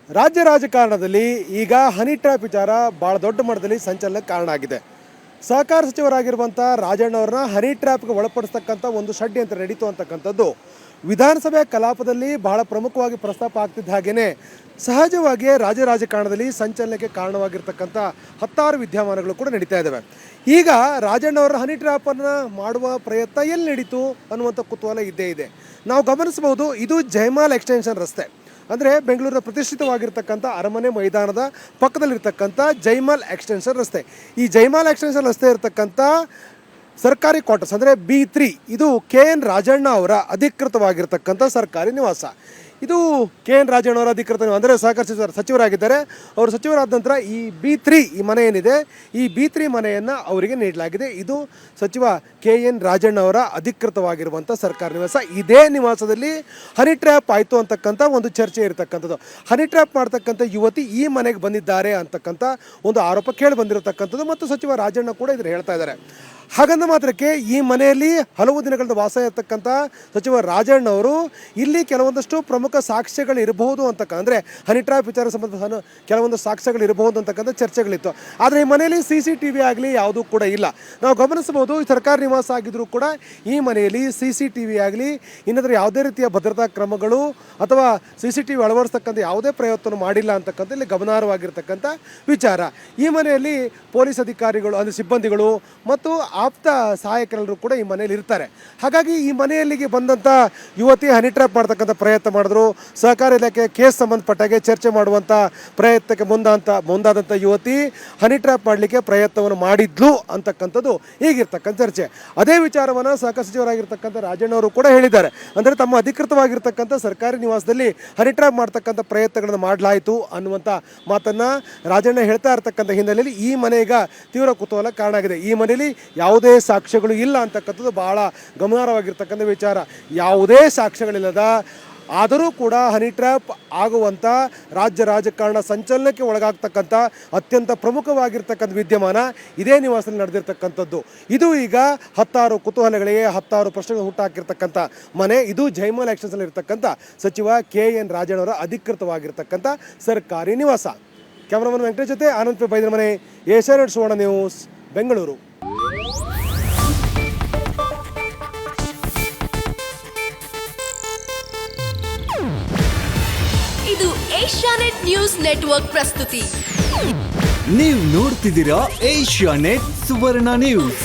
ರಾಜ್ಯ ರಾಜಕಾರಣದಲ್ಲಿ ಈಗ ಹನಿ ಟ್ರ್ಯಾಪ್ ವಿಚಾರ ಭಾಳ ದೊಡ್ಡ ಮಟ್ಟದಲ್ಲಿ ಸಂಚಲನಕ್ಕೆ ಕಾರಣ ಆಗಿದೆ. ಸಹಕಾರ ಸಚಿವರಾಗಿರುವಂಥ ರಾಜಣ್ಣವ್ರನ್ನ ಹನಿ ಟ್ರ್ಯಾಪ್ಗೆ ಒಳಪಡಿಸ್ತಕ್ಕಂಥ ಒಂದು ಷಡ್ಯಂತ್ರ ನಡೀತು ಅಂತಕ್ಕಂಥದ್ದು ವಿಧಾನಸಭೆ ಕಲಾಪದಲ್ಲಿ ಬಹಳ ಪ್ರಮುಖವಾಗಿ ಪ್ರಸ್ತಾಪ ಆಗ್ತಿದ್ದ ಹಾಗೆಯೇ ಸಹಜವಾಗಿಯೇ ರಾಜ್ಯ ರಾಜಕಾರಣದಲ್ಲಿ ಸಂಚಲನಕ್ಕೆ ಕಾರಣವಾಗಿರ್ತಕ್ಕಂಥ ಹತ್ತಾರು ವಿದ್ಯಮಾನಗಳು ಕೂಡ ನಡೀತಾ ಇದ್ದಾವೆ. ಈಗ ರಾಜಣ್ಣವರ ಹನಿ ಟ್ರ್ಯಾಪನ್ನು ಮಾಡುವ ಪ್ರಯತ್ನ ಎಲ್ಲಿ ನಡೀತು ಅನ್ನುವಂಥ ಕುತೂಹಲ ಇದ್ದೇ ಇದೆ. ನಾವು ಗಮನಿಸಬಹುದು, ಇದು ಜಯಮಾಲ್ ಎಕ್ಸ್ಟೆನ್ಷನ್ ರಸ್ತೆ, ಅಂದರೆ ಬೆಂಗಳೂರಿನ ಪ್ರತಿಷ್ಠಿತವಾಗಿರ್ತಕ್ಕಂಥ ಅರಮನೆ ಮೈದಾನದ ಪಕ್ಕದಲ್ಲಿರ್ತಕ್ಕಂಥ ಜೈಮಾಲ್ ಎಕ್ಸ್ಟೆನ್ಷನ್ ರಸ್ತೆ. ಈ ಜೈಮಾಲ್ ಎಕ್ಸ್ಟೆನ್ಷನ್ ರಸ್ತೆ ಇರತಕ್ಕಂಥ ಸರ್ಕಾರಿ ಕ್ವಾರ್ಟರ್ಸ್ ಅಂದರೆ B3, ಇದು KN ರಾಜಣ್ಣ ಅವರ ಅಧಿಕೃತವಾಗಿರ್ತಕ್ಕಂಥ ಸರ್ಕಾರಿ ನಿವಾಸ. ಇದು KN ರಾಜಣ್ಣ ಅವರ ಅಧಿಕೃತ ಅಂದರೆ ಸಹಕಾರ ಸಚಿವರಾಗಿದ್ದಾರೆ. ಅವರು ಸಚಿವರಾದ ನಂತರ ಈ B3 ಈ ಮನೆ ಏನಿದೆ, ಈ B3 ಮನೆಯನ್ನು ಅವರಿಗೆ ನೀಡಲಾಗಿದೆ. ಇದು ಸಚಿವ KN ರಾಜಣ್ಣ ಅವರ ಅಧಿಕೃತವಾಗಿರುವಂಥ ಸರ್ಕಾರಿ ನಿವಾಸ. ಇದೇ ನಿವಾಸದಲ್ಲಿ ಹನಿ ಟ್ರ್ಯಾಪ್ ಆಯಿತು ಅಂತಕ್ಕಂಥ ಒಂದು ಚರ್ಚೆ ಇರತಕ್ಕಂಥದ್ದು. ಹನಿ ಟ್ರ್ಯಾಪ್ ಮಾಡ್ತಕ್ಕಂಥ ಯುವತಿ ಈ ಮನೆಗೆ ಬಂದಿದ್ದಾರೆ ಅಂತಕ್ಕಂಥ ಒಂದು ಆರೋಪ ಕೇಳಿ ಬಂದಿರತಕ್ಕಂಥದ್ದು ಮತ್ತು ಸಚಿವ ರಾಜಣ್ಣ ಕೂಡ ಇದನ್ನು ಹೇಳ್ತಾ ಇದ್ದಾರೆ. ಹಾಗಂದ ಮಾತ್ರಕ್ಕೆ ಈ ಮನೆಯಲ್ಲಿ ಹಲವು ದಿನಗಳಿಂದ ವಾಸ ಇರತಕ್ಕಂಥ ಸಚಿವ ರಾಜಣ್ಣ ಅವರು ಇಲ್ಲಿ ಕೆಲವೊಂದಷ್ಟು ಪ್ರಮುಖ ಸಾಕ್ಷ್ಯಗಳು ಇರಬಹುದು ಅಂದರೆ ಹನಿ ಟ್ರ್ಯಾಪ್ ವಿಚಾರ ಸಂಬಂಧ ಕೆಲವೊಂದು ಸಾಕ್ಷ್ಯಗಳು ಇರಬಹುದು ಅಂತಕ್ಕಂಥ ಚರ್ಚೆಗಳಿತ್ತು. ಆದರೆ ಈ ಮನೆಯಲ್ಲಿ CCTV ಆಗಲಿ ಯಾವುದೂ ಕೂಡ ಇಲ್ಲ. ನಾವು ಗಮನಿಸಬಹುದು, ಸರ್ಕಾರಿ ನಿವಾಸ ಆಗಿದ್ರೂ ಕೂಡ ಈ ಮನೆಯಲ್ಲಿ CCTV ಆಗಲಿ ಇನ್ನದ್ರ ಯಾವುದೇ ರೀತಿಯ ಭದ್ರತಾ ಕ್ರಮಗಳು ಅಥವಾ CCTV ಅಳವಡಿಸ್ತಕ್ಕಂಥ ಯಾವುದೇ ಪ್ರಯತ್ನ ಮಾಡಿಲ್ಲ ಅಂತಕ್ಕಂಥ ಇಲ್ಲಿ ಗಮನಾರ್ಹವಾಗಿರ್ತಕ್ಕಂಥ ವಿಚಾರ. ಈ ಮನೆಯಲ್ಲಿ ಪೊಲೀಸ್ ಅಧಿಕಾರಿಗಳು ಅಂದರೆ ಸಿಬ್ಬಂದಿಗಳು ಮತ್ತು ಆಪ್ತ ಸಹಾಯಕರೆಲ್ಲರೂ ಕೂಡ ಈ ಮನೆಯಲ್ಲಿ ಇರ್ತಾರೆ. ಹಾಗಾಗಿ ಈ ಮನೆಯಲ್ಲಿಗೆ ಬಂದಂಥ ಯುವತಿ ಹನಿ ಟ್ರ್ಯಾಪ್ ಮಾಡ್ತಕ್ಕಂಥ ಪ್ರಯತ್ನ ಮಾಡಿದ್ರು. ಸಹಕಾರ ಇಲಾಖೆ ಕೇಸ್ ಸಂಬಂಧಪಟ್ಟಾಗೆ ಚರ್ಚೆ ಮಾಡುವಂಥ ಪ್ರಯತ್ನಕ್ಕೆ ಮುಂದಾದಂಥ ಯುವತಿ ಹನಿ ಟ್ರ್ಯಾಪ್ ಮಾಡಲಿಕ್ಕೆ ಪ್ರಯತ್ನವನ್ನು ಮಾಡಿದ್ಲು ಅಂತಕ್ಕಂಥದ್ದು ಈಗಿರ್ತಕ್ಕಂಥ ಚರ್ಚೆ. ಅದೇ ವಿಚಾರವನ್ನು ಸಹಕಾರ ಸಚಿವರಾಗಿರ್ತಕ್ಕಂಥ ರಾಜಣ್ಣವರು ಕೂಡ ಹೇಳಿದ್ದಾರೆ. ಅಂದರೆ ತಮ್ಮ ಅಧಿಕೃತವಾಗಿರ್ತಕ್ಕಂಥ ಸರ್ಕಾರಿ ನಿವಾಸದಲ್ಲಿ ಹನಿ ಟ್ರ್ಯಾಪ್ ಮಾಡ್ತಕ್ಕಂಥ ಪ್ರಯತ್ನಗಳನ್ನು ಮಾಡಲಾಯಿತು ಅನ್ನುವಂಥ ಮಾತನ್ನು ರಾಜಣ್ಣ ಹೇಳ್ತಾ ಇರ್ತಕ್ಕಂಥ ಹಿನ್ನೆಲೆಯಲ್ಲಿ ಈ ಮನೆ ಈಗ ತೀವ್ರ ಕುತೂಹಲ ಕಾರಣ ಆಗಿದೆ. ಈ ಮನೆಯಲ್ಲಿ ಯಾವುದೇ ಸಾಕ್ಷ್ಯಗಳು ಇಲ್ಲ ಅಂತಕ್ಕಂಥದ್ದು ಬಹಳ ಗಮನಾರ್ಹವಾಗಿರ್ತಕ್ಕಂಥ ವಿಚಾರ. ಯಾವುದೇ ಸಾಕ್ಷ್ಯಗಳಿಲ್ಲದ ಆದರೂ ಕೂಡ ಹನಿ ಟ್ರ್ಯಾಪ್ ಆಗುವಂಥ ರಾಜ್ಯ ರಾಜಕಾರಣ ಸಂಚಲನಕ್ಕೆ ಒಳಗಾಗ್ತಕ್ಕಂಥ ಅತ್ಯಂತ ಪ್ರಮುಖವಾಗಿರ್ತಕ್ಕಂಥ ವಿದ್ಯಮಾನ ಇದೇ ನಿವಾಸದಲ್ಲಿ ನಡೆದಿರ್ತಕ್ಕಂಥದ್ದು. ಇದು ಈಗ ಹತ್ತಾರು ಕುತೂಹಲಗಳಿಗೆ ಹತ್ತಾರು ಪ್ರಶ್ನೆಗಳು ಹುಟ್ಟಾಕಿರ್ತಕ್ಕಂಥ ಮನೆ. ಇದು ಜೈಮಾಲ್ ಎಕ್ಸ್ಟೆನ್ಷನ್ ಇರ್ತಕ್ಕಂಥ ಸಚಿವ KN ರಾಜಣ್ಣವರ ಅಧಿಕೃತವಾಗಿರ್ತಕ್ಕಂಥ ಸರ್ಕಾರಿ ನಿವಾಸ. ಕ್ಯಾಮರಾಮನ್ ವೆಂಕಟೇಶ್ ಜೊತೆ ಆನಂದ್ ಪಿ ಬೈದ್ರ ಮನೆ, ಏಷ್ಯಾನೆಟ್ ಸುವರ್ಣ ನ್ಯೂಸ್, ಬೆಂಗಳೂರು. ಇದು ಏಷ್ಯಾನೆಟ್ ನ್ಯೂಸ್ ನೆಟ್ವರ್ಕ್ ಪ್ರಸ್ತುತಿ. ನೀವು ನೋಡ್ತಿದ್ದೀರಾ ಏಷ್ಯಾನೆಟ್ ಸುವರ್ಣ ನ್ಯೂಸ್.